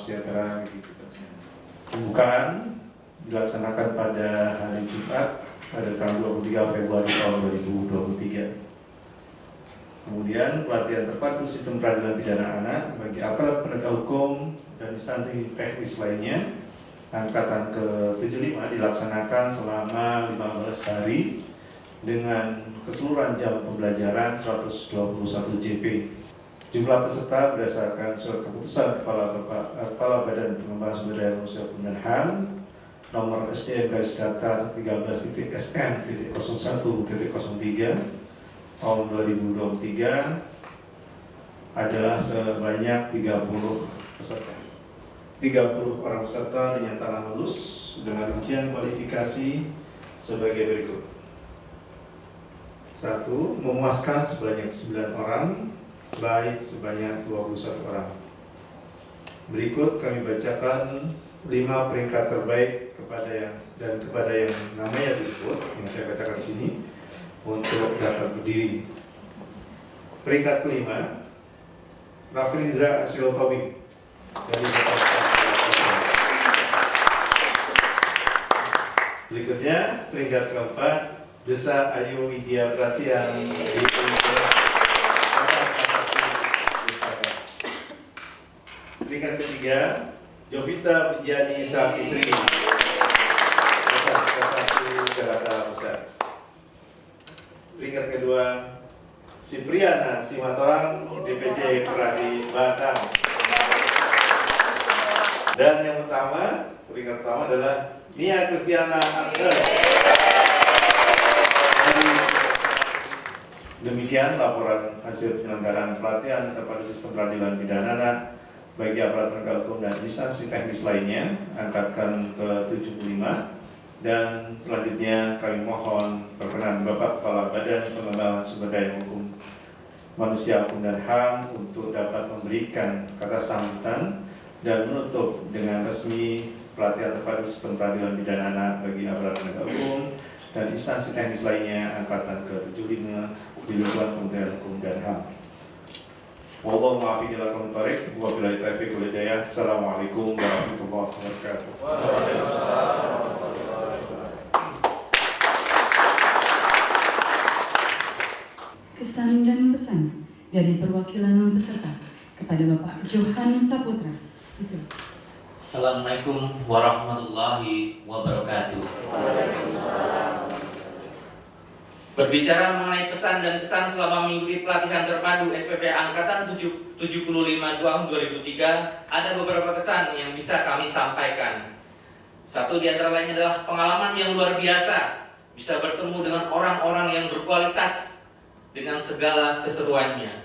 sejahtera bagi kita semua. Pembukaan dilaksanakan pada hari Jumat pada tanggal 23 Februari tahun 2023. Kemudian pelatihan terpadu sistem peradilan pidana anak bagi aparat penegak hukum dan instansi teknis lainnya angkatan ke-75 dilaksanakan selama 15 hari dengan keseluruhan jam pembelajaran 121 JP. Jumlah peserta berdasarkan surat keputusan Kepala Badan Pengembangan Sumber Daya Manusia Hukum dan HAM nomor SDM-Data-13.01.03 tahun 2023 adalah sebanyak 30 peserta. 30 orang peserta dinyatakan lulus dengan ujian kualifikasi sebagai berikut. 1. Memuaskan sebanyak 9 orang, baik sebanyak 21 orang. Berikut kami bacakan 5 peringkat terbaik kepada yang namanya disebut, yang saya bacakan di sini, untuk dapat berdiri. Peringkat kelima, Rafrindra Asilotomi dari Berikutnya, peringkat keempat, Desa Ayu Widya Pratian dari Peringkat ketiga, Jovita Pujiani Sapitri Jakarta Pusat. Peringkat kedua, Sipriana Simatorang DPC Pradi Batang. Dan yang pertama, peringkat pertama adalah Nia Kristiana Angel. Demikian laporan hasil penyelenggaraan pelatihan terpadu sistem peradilan pidana anak bagi aparat penegak hukum dan instansi teknis lainnya angkatan ke-75. Dan selanjutnya kami mohon perkenan Bapak Kepala Badan Pengembangan Sumber Daya Hukum Manusia Hukum dan HAM untuk dapat memberikan kata sambutan dan menutup dengan resmi pelatihan terpadu sistem peradilan pidana anak bagi aparat penegak hukum dan instansi teknis lainnya angkatan ke-75 di lingkungan Kementerian Hukum dan HAM. Wallahu muwaffiq ila aqwamit thoriq wa billahi taufiq wal hidayah. Assalamualaikum warahmatullahi wabarakatuh. Kesan dan pesan dari perwakilan peserta kepada Bapak Johan Saputra. Assalamualaikum warahmatullahi wabarakatuh. Berbicara mengenai pesan dan kesan selama mengikuti pelatihan terpadu SPP Angkatan 75 tahun 2003, ada beberapa kesan yang bisa kami sampaikan. Satu di antara lainnya adalah pengalaman yang luar biasa, bisa bertemu dengan orang-orang yang berkualitas dengan segala keseruannya.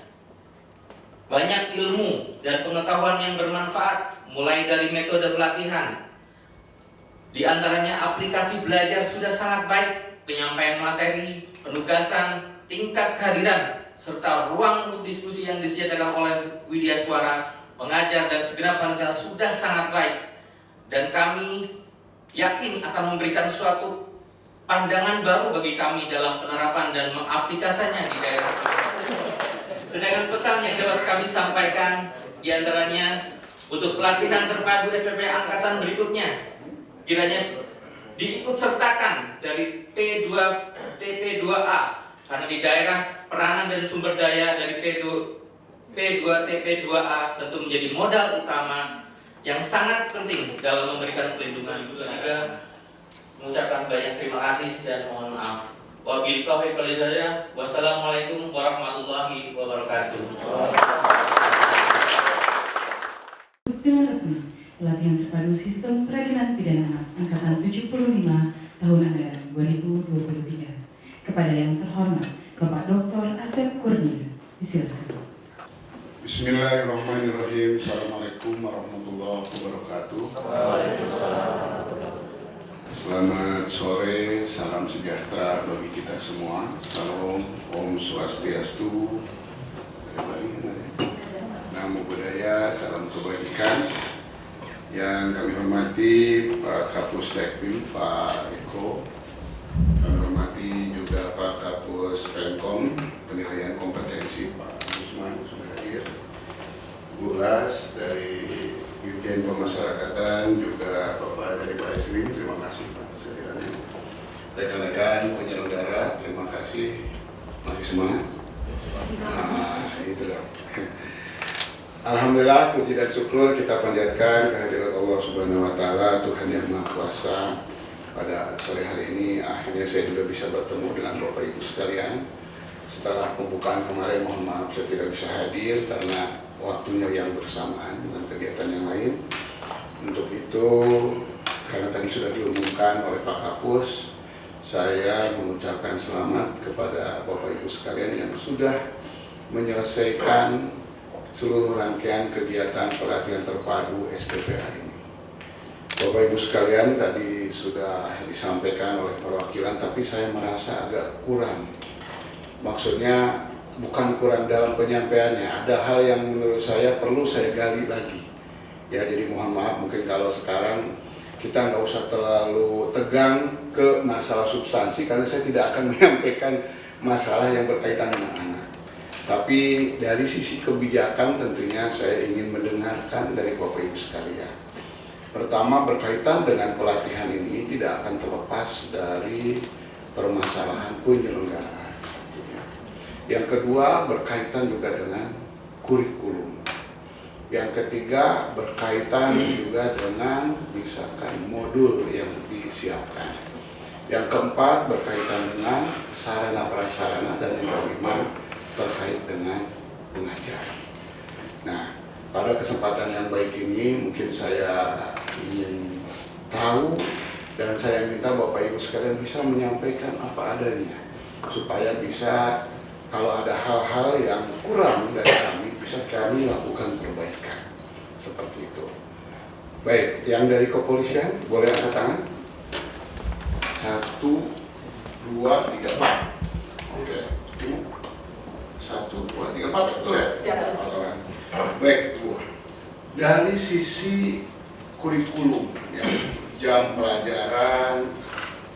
Banyak ilmu dan pengetahuan yang bermanfaat, mulai dari metode pelatihan. Di antaranya aplikasi belajar sudah sangat baik, penyampaian materi, penugasan, tingkat kehadiran, serta ruang untuk diskusi yang disediakan oleh Widya Suara, pengajar dan segenap panitia sudah sangat baik. Dan kami yakin akan memberikan suatu pandangan baru bagi kami dalam penerapan dan mengaplikasikannya di daerah kita. Sedangkan pesan yang dapat kami sampaikan diantaranya untuk pelatihan terpadu SPP Angkatan berikutnya, kiranya diikut sertakan dari TP2A karena di daerah peranan dan sumber daya dari TP2A tentu menjadi modal utama yang sangat penting dalam memberikan perlindungan. Juga mengucapkan banyak terima kasih dan mohon maaf. Wabillahi taufiq wal hidayah. Wassalamualaikum warahmatullahi wabarakatuh. Dengan resmi pelatihan terpadu sistem peradilan pidana anak angkatan 75 tahun anggaran 2023 kepada yang terhormat Bapak Dr. Asep Kurnia. Disilakan. Bismillahirrahmanirrahim. Assalamualaikum warahmatullahi wabarakatuh. Selamat sore, salam sejahtera bagi kita semua. Salam, Om Swastiastu, Namo Buddhaya, salam kebajikan. Yang kami hormati Pak Kapus Tekpim, Pak Eko. Kami hormati juga Pak Kapus Penkom, penilaian kompetensi Pak Usman sudah hadir. Bu Las dari Dirjen Pemasyarakatan, juga Bapak dari Barislim, terima kasih Pak sekalian. Rekan-rekan penyelenggara, terima kasih. Masih semangat? Nah, itu dong. Alhamdulillah, puji dan syukur kita panjatkan kehadirat Allah Subhanahu wa Ta'ala, Tuhan yang Maha Kuasa. Pada sore hari ini akhirnya saya juga bisa bertemu dengan Bapak Ibu sekalian. Setelah pembukaan kemarin, mohon maaf saya tidak bisa hadir karena waktunya yang bersamaan dengan kegiatan yang lain. Untuk itu, karena tadi sudah diumumkan oleh Pak Kapus, saya mengucapkan selamat kepada Bapak Ibu sekalian yang sudah menyelesaikan seluruh rangkaian kegiatan pelatihan terpadu SPPA ini. Bapak Ibu sekalian, tadi sudah disampaikan oleh perwakilan, tapi saya merasa agak kurang. Maksudnya bukan kurang dalam penyampaiannya, ada hal yang menurut saya perlu saya gali lagi. Ya, jadi mohon maaf mungkin kalau sekarang kita nggak usah terlalu tegang ke masalah substansi, karena saya tidak akan menyampaikan masalah yang berkaitan dengan anak. Tapi dari sisi kebijakan tentunya saya ingin mendengarkan dari Bapak Ibu sekalian. Pertama, berkaitan dengan pelatihan ini tidak akan terlepas dari permasalahan penyelenggaraan. Yang kedua, berkaitan juga dengan kurikulum. Yang ketiga, berkaitan juga dengan misalkan modul yang disiapkan. Yang keempat, berkaitan dengan sarana prasarana, dan yang kelima terkait dengan pengajaran. Nah, pada kesempatan yang baik ini mungkin saya ingin tahu dan saya minta Bapak Ibu sekalian bisa menyampaikan apa adanya supaya bisa, kalau ada hal-hal yang kurang dari kami, bisa kami lakukan perbaikan. Seperti itu. Baik, yang dari kepolisian boleh angkat tangan. 1, 2, 3, 4. Oke. 1, 2, 3, 4, betul ya? Siap. Baik, Bu. Dari sisi kurikulum, ya, jam pelajaran,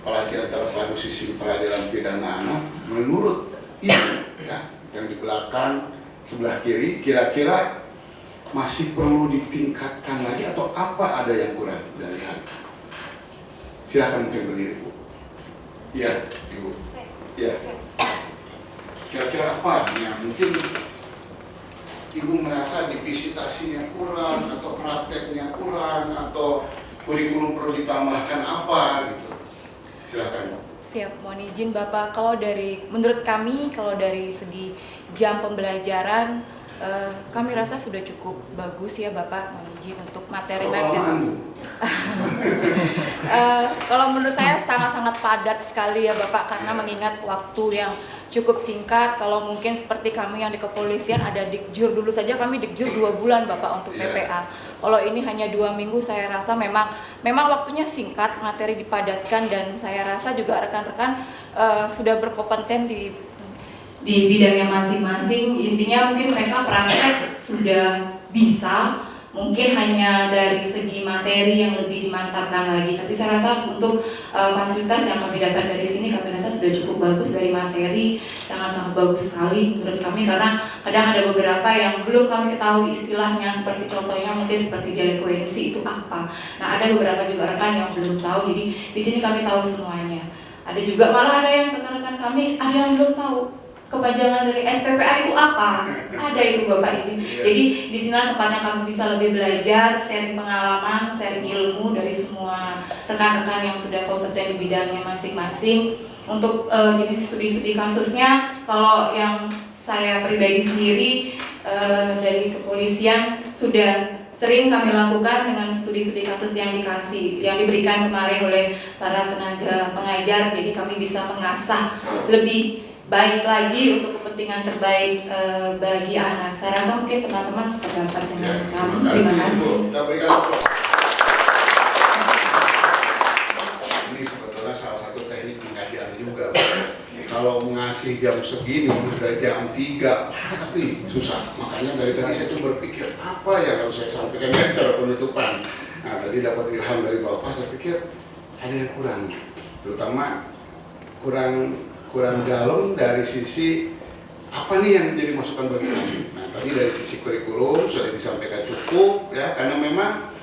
pelatihan terpadu sistem peradilan pidana anak, menurut ini, ya, yang di belakang sebelah kiri, kira-kira masih perlu ditingkatkan lagi atau apa ada yang kurang dari hal? Silakan mungkin berdiri, Bu. Ya, Ibu. Ya. Kira-kira apa yang mungkin Ibu merasa divisitasinya kurang, atau prakteknya kurang, atau kurikulum perlu ditambahkan apa gitu? Silakan, Bu. Siap, mohon izin Bapak. Kalau menurut kami, kalau dari segi jam pembelajaran, kami rasa sudah cukup bagus ya Bapak. Mohon izin untuk materi-materi. Kalau menurut saya sangat-sangat padat sekali ya Bapak, karena mengingat waktu yang cukup singkat. Kalau mungkin seperti kami yang di kepolisian ada dikjur, dulu saja kami dikjur 2 bulan Bapak untuk PPA. Kalau ini hanya 2 minggu, saya rasa memang waktunya singkat, materi dipadatkan, dan saya rasa juga rekan-rekan sudah berkompeten di bidangnya masing-masing. Intinya mungkin mereka praktek sudah bisa, mungkin hanya dari segi materi yang lebih dimantapkan lagi. Tapi saya rasa untuk fasilitas yang kami dapat dari sini, kami rasa sudah cukup bagus. Dari materi sangat-sangat bagus sekali menurut kami, karena kadang ada beberapa yang belum kami ketahui istilahnya, seperti contohnya mungkin seperti delinkuensi itu apa. Nah, ada beberapa juga rekan yang belum tahu, jadi di sini kami tahu semuanya. Ada juga malah ada yang rekan-rekan kami ada yang belum tahu kepanjangan dari SPPA itu apa. Ada itu Bapak izin. Jadi di sini tempatnya kami bisa lebih belajar, sharing pengalaman, sharing ilmu dari semua rekan-rekan yang sudah kompeten di bidangnya masing-masing. Untuk jenis studi-studi kasusnya, kalau yang saya pribadi sendiri dari kepolisian sudah sering kami lakukan dengan studi-studi kasus yang diberikan kemarin oleh para tenaga pengajar. Jadi kami bisa mengasah lebih baik lagi untuk kepentingan terbaik bagi anak. Saya rasa mungkin teman-teman sependapat dengan kami. Terima kasih. Kita berikan ini sebetulnya salah satu teknik pengajar juga. Kalau mengasih jam segini sudah jam 3 pasti susah. Makanya dari tadi saya tuh berpikir apa ya kalau saya sampaikan cara penutupan. Nah, tadi dapat ilham dari Bapak, saya pikir ada yang kurang, terutama kurang dalam dari sisi apa nih yang menjadi masukan bagi kami. Nah, tadi dari sisi kurikulum sudah disampaikan cukup ya, karena memang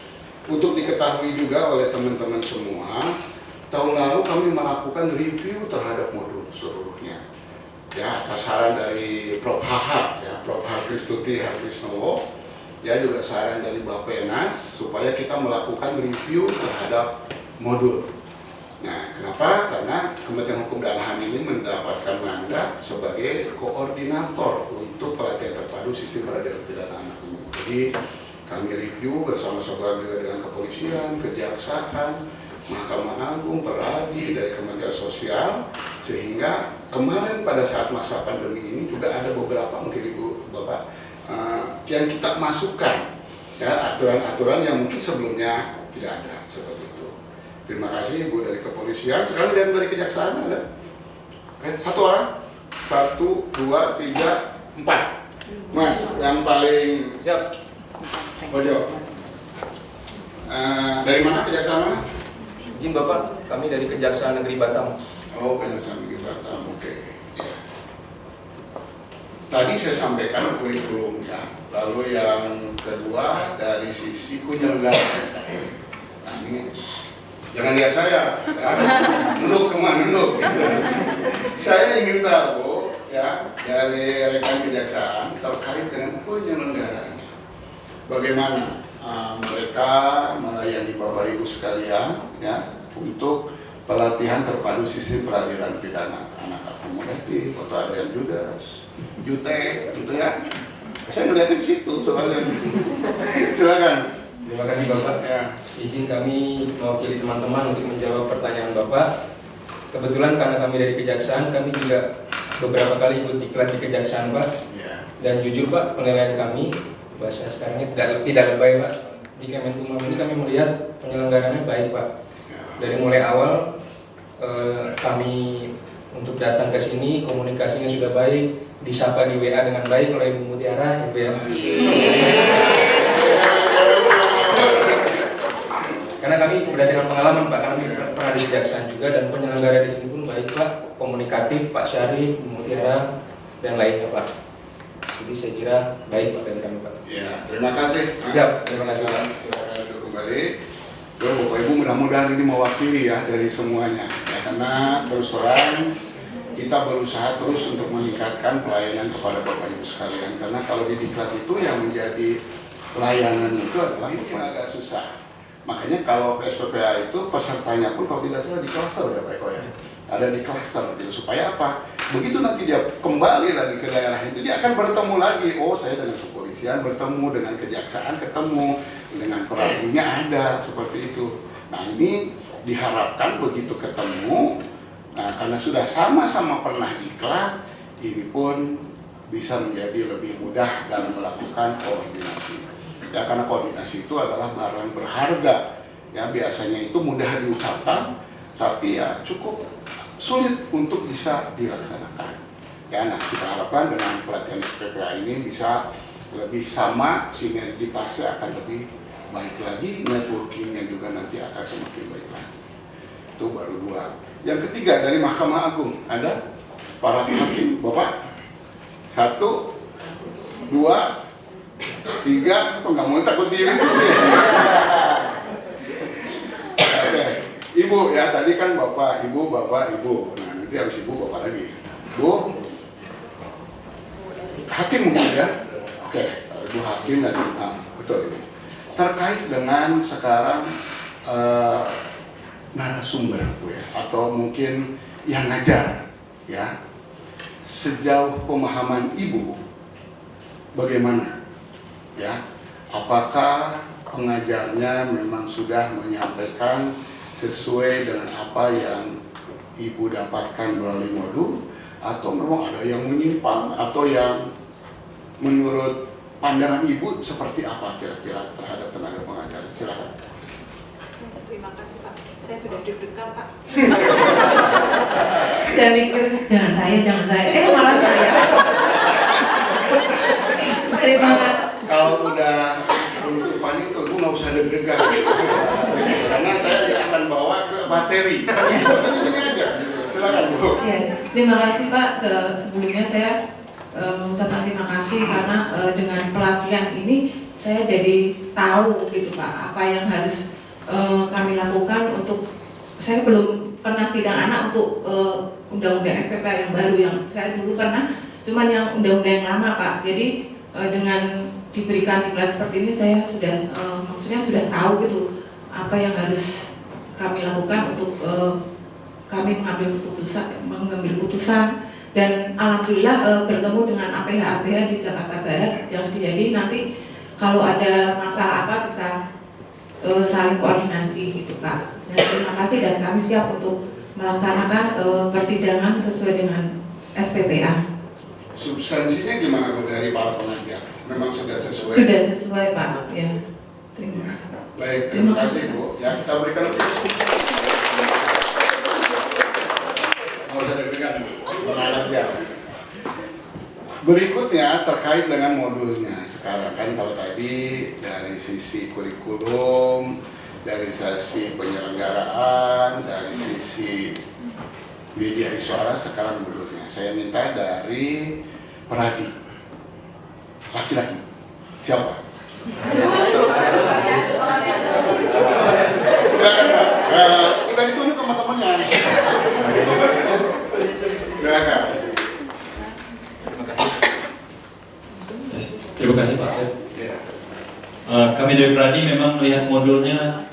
untuk diketahui juga oleh teman-teman semua, tahun lalu kami melakukan review terhadap modul seluruhnya. Ya, atas saran dari Prof. Hahab, ya, Prof. Harkristuti Harkrisnowo, ya juga saran dari Bappenas supaya kita melakukan review terhadap modul. Nah, kenapa? Karena Kementerian Hukum dan HAM ini mendapatkan mandat sebagai koordinator untuk pelatihan terpadu sistem peradilan pidana anak ini. Jadi kami review bersama-sama juga dengan kepolisian, kejaksaan, Mahkamah Agung, Peradi, dari Kementerian Sosial, sehingga kemarin pada saat masa pandemi ini juga ada beberapa mungkin Ibu Bapak yang kita masukkan, ya, aturan-aturan yang mungkin sebelumnya tidak ada seperti itu. Terima kasih Ibu dari kepolisian. Sekarang yang dari kejaksaan ada? Satu orang? 1, 2, 3, 4. Mas, yang paling Siap. pojok. Dari mana kejaksaan mana? Izin Bapak, kami dari Kejaksaan Negeri Batam. Oh, kejaksaan negeri Batam. Oke. Ya. Tadi saya sampaikan kurikulumnya. Lalu yang kedua dari sisi penyelenggara. Nah, ini jangan lihat saya, ya. Nunduk semua, nunduk. Saya ingin tahu, ya, dari rekan kejaksaan terkait dengan penyelenggaranya. Bagaimana mereka melayani Bapak Ibu sekalian, ya, untuk pelatihan terpadu sistem peradilan pidana anak akomodatif atau ada yang judas, jute, gitu ya. Saya ngeliatin di situ soalnya. Silakan. Terima kasih Bapak. Ya. Izin kami mewakili teman-teman untuk menjawab pertanyaan Bapak. Kebetulan karena kami dari Kejaksaan, kami juga beberapa kali ikut diklat di Kejaksaan Pak. Ya. Dan jujur Pak, penilaian kami, bahasa sekarangnya tidak lebay Pak. Di Kemenkumham ini kami melihat penyelenggarannya baik Pak. Dari mulai awal kami untuk datang ke sini, komunikasinya sudah baik, disapa di WA dengan baik oleh Ibu Mutiara, Ibu ya. Karena kami berdasarkan pengalaman Pak, kami pernah di Kejaksaan juga dan penyelenggara di sini pun baik Pak, komunikatif Pak Syarif, Ibu Mutiara dan lainnya Pak. Jadi saya kira baik Pak dari kami Pak. Ya, terima kasih. Siap, terima kasih Pak. Silakan duduk kembali. Bapak Ibu mudah-mudahan ini mewakili ya dari semuanya. Ya, karena terus terang kita berusaha terus untuk meningkatkan pelayanan kepada Bapak Ibu sekalian. Karena kalau di diklat itu yang menjadi pelayanan itu adalah itu agak susah. Makanya kalau SPPA itu pesertanya pun kalau tidak salah di klaster ya Pak Eko ya. Ada di klaster gitu. Supaya apa? Begitu nanti dia kembali lagi ke daerah itu, dia akan bertemu lagi. Oh, saya dengan kepolisian bertemu, dengan kejaksaan ketemu, dengan peradilannya ada, seperti itu. Nah, ini diharapkan begitu ketemu, nah, karena sudah sama-sama pernah diklat, ini pun bisa menjadi lebih mudah dalam melakukan koordinasi. Ya, karena koordinasi itu adalah barang berharga. Ya, biasanya itu mudah diucapkan, tapi ya cukup sulit untuk bisa dilaksanakan. Ya, nah kita harapkan dengan pelatihan SPPA ini bisa lebih sama, sinergitasnya akan lebih baik lagi, networkingnya juga nanti akan semakin baik lagi. Itu baru dua. Yang ketiga dari Mahkamah Agung, ada para hakim, Bapak. 1, 2, 3, kok nggak mau takut diri? Oke. Ibu ya, tadi kan Bapak, Ibu. Nah, nanti habis Ibu Bapak lagi. Bu, hakim mungkin ya? Oke, Ibu hakim dan betul Ibu. Terkait dengan sekarang narasumber Bu ya, atau mungkin yang ngajar ya, sejauh pemahaman Ibu bagaimana ya? Apakah pengajarnya memang sudah menyampaikan sesuai dengan apa yang Ibu dapatkan melalui modul, atau memang ada yang menyimpang, atau yang menurut pandangan Ibu seperti apa kira-kira terhadap tenaga pengajar? Silakan. Terima kasih Pak. Saya sudah deg-degan Pak. Saya mikir jangan saya. Malah saya. Terima kasih. Kalau udah penutupan itu, Ibu nggak usah deg-degan. Karena saya tidak akan bawa ke materi. Ini aja. Silakan Bu. Ya, terima kasih Pak. Sebelumnya saya mengucapkan terima kasih karena dengan pelatihan ini saya jadi tahu gitu Pak apa yang harus kami lakukan untuk, saya belum pernah sidang anak untuk undang-undang SPPA yang baru, yang saya dulu pernah cuman yang undang-undang yang lama Pak. Jadi dengan diberikan di kelas seperti ini saya sudah maksudnya sudah tahu gitu apa yang harus kami lakukan untuk kami mengambil putusan dan alhamdulillah bertemu dengan APH di Jakarta Barat. Jadi nanti kalau ada masalah apa bisa saling koordinasi gitu Pak. Dan terima kasih dan kami siap untuk melaksanakan persidangan sesuai dengan SPPA. Substansinya gimana Bu dari para pengajar? Memang sudah sesuai? Sudah sesuai Pak, ya. Terima kasih. Baik, terima kasih Bu. Ya, kita berikan mau usah deg-degan, mengalah aja. Berikutnya terkait dengan modulnya. Sekarang kan kalau tadi dari sisi kurikulum, dari sisi penyelenggaraan, dari sisi media suara, sekarang modulnya. Saya minta dari Peradi, laki-laki. Siapa? Silakan Pak. Kita ditunjuk sama temannya. Silakan. Terima kasih Pak Sep. Kami dari Pradi memang melihat modulnya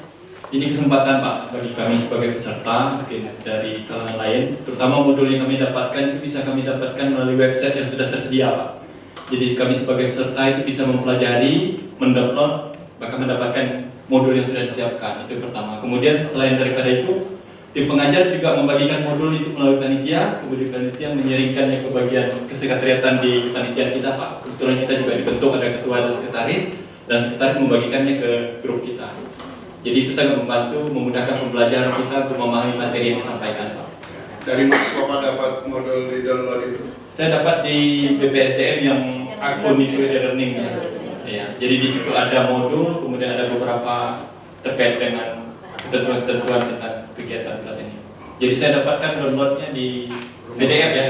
ini kesempatan Pak bagi kami sebagai peserta mungkin dari kalangan lain, terutama modul yang kami dapatkan itu bisa kami dapatkan melalui website yang sudah tersedia Pak. Jadi kami sebagai peserta itu bisa mempelajari, mendownload, bahkan mendapatkan modul yang sudah disiapkan. Itu pertama. Kemudian selain daripada itu, tim pengajar juga membagikan modul itu melalui panitia, kemudian panitia menyiringkannya ke bagian kesekretariatan di panitia kita Pak. Kebetulan kita juga dibentuk ada ketua dan sekretaris membagikannya ke grup kita. Jadi itu sangat membantu, memudahkan pembelajaran kita untuk memahami materi yang disampaikan Pak. Dari mana Bapak dapat modul di download itu? Saya dapat di BPSDM yang akun itu e-learning ya. Jadi di situ ada modul, kemudian ada beberapa terkait dengan ketentuan-ketentuan tentang kegiatan pelatihan ini. Jadi saya dapatkan downloadnya di PDF ya.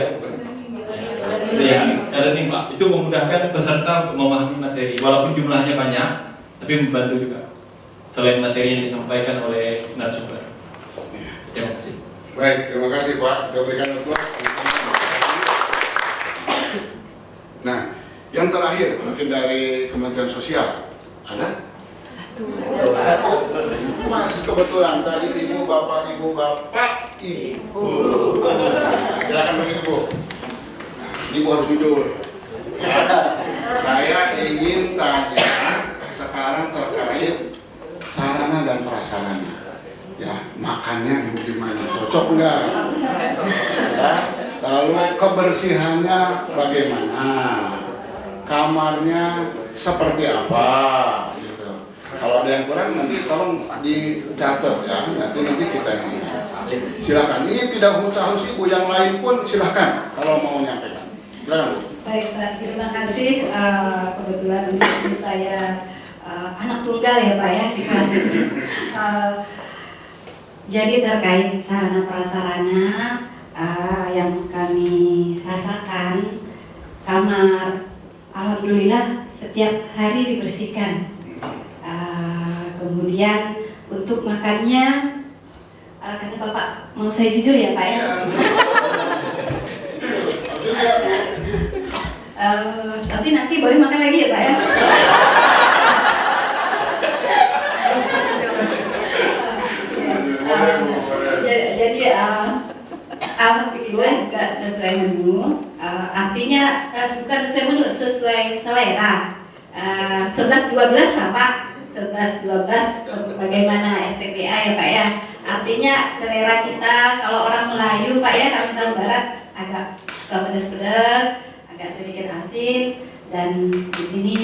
Ya, e-learning Pak. Itu memudahkan peserta untuk memahami materi. Walaupun jumlahnya banyak, tapi membantu juga. Selain materi yang disampaikan oleh narasumber. Terima kasih. Baik, terima kasih Pak. Kita berikan aplaus. Nah, yang terakhir mungkin dari Kementerian Sosial ada? Satu. Mas kebetulan tadi ibu bapak. Silakan begini Bu. Ibu harus jujur. Ya. Saya ingin tanya sekarang terkait sarana dan prasarana. Ya, makannya ibu gimana? Cocok enggak? Ya. Lalu kebersihannya bagaimana? Kamarnya seperti apa? Gitu. Kalau ada yang kurang nanti tolong dicatat ya. Nanti kita yang silakan. Ini tidak harus ibu, yang lain pun silakan kalau mau menyampaikan. Silakan. Baik, terima kasih. Kebetulan ini saya anak tunggal ya Pak ya di kelas ini. Jadi terkait sarana prasarana yang kami rasakan, kamar alhamdulillah setiap hari dibersihkan. Kemudian untuk makannya, karena Bapak mau saya jujur ya Pak ya. Tapi nanti boleh makan lagi ya Pak ya. Jadi alhamdulillah juga sesuai menu. Artinya bukan sesuai menu, sesuai selera. 11-12 lah Pak. 11-12 bagaimana SPPA ya Pak ya. Artinya selera kita, kalau orang Melayu Pak ya, Kalimantan Barat agak suka pedas-pedas, agak sedikit asin, dan di sini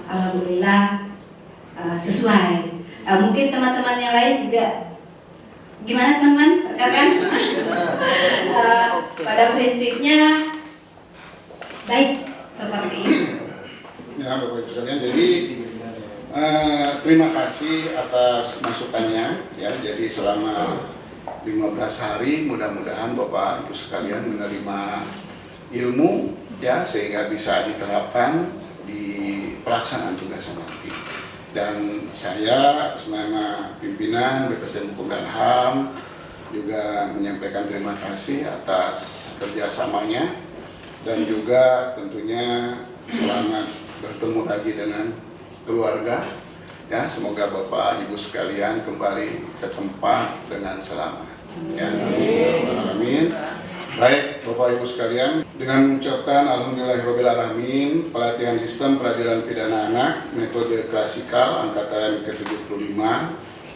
alhamdulillah sesuai. Mungkin teman-teman yang lain juga gimana teman-teman? Kan? Pada prinsipnya baik seperti itu. Ya Bapak Ibu sekalian, jadi terima kasih atas masukannya ya. Jadi selama 15 hari mudah-mudahan Bapak Ibu sekalian menerima ilmu ya, sehingga bisa diterapkan di pelaksanaan tugas nanti. Dan saya atas nama pimpinan BPSDM Hukum dan HAM juga menyampaikan terima kasih atas kerjasamanya dan juga tentunya selamat bertemu lagi dengan keluarga. Ya, semoga Bapak Ibu sekalian kembali ke tempat dengan selamat. Ya, amin. Baik, Bapak Ibu sekalian, dengan mengucapkan alhamdulillahirobbilalamin, pelatihan sistem peradilan pidana anak metode klasikal angkatan ke-75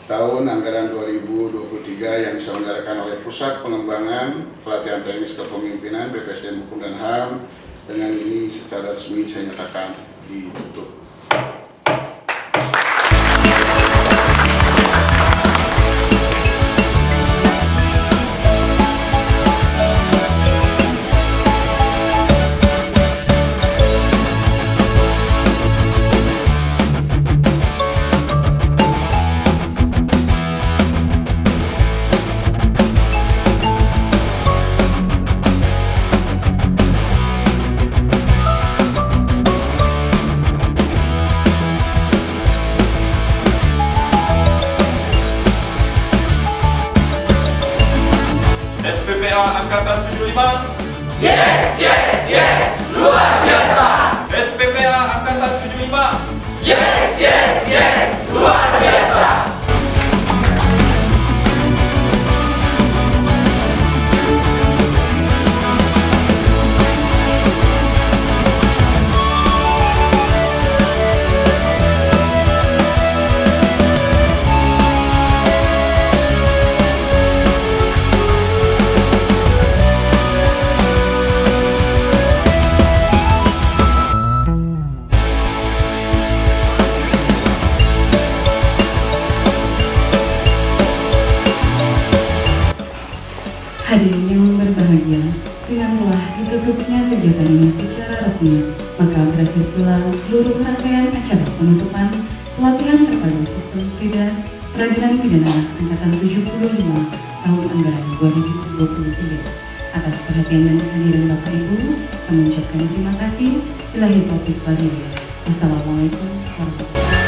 tahun anggaran 2023 yang diselenggarakan oleh Pusat Pengembangan Pelatihan Teknis Kepemimpinan BPSDM Hukum dan HAM, dengan ini secara resmi saya nyatakan ditutup. SPPA Angkatan 75. Yes, yes, yes, luar biasa. SPPA Angkatan 75. Yes, yes, yes, luar biasa. Hadirin yang berbahagia, dengan telah ditutupnya kegiatan ini secara resmi, maka berakhir pula seluruh rangkaian acara penutupan pelatihan terpadu sistem peradilan pidana angkatan 75 tahun anggaran 2023. Atas perhatian dan kehadiran Bapak Ibu, kami ucapkan terima kasih. Billahi taufiq wal hidayah. Wassalamualaikum warahmatullahi wabarakatuh.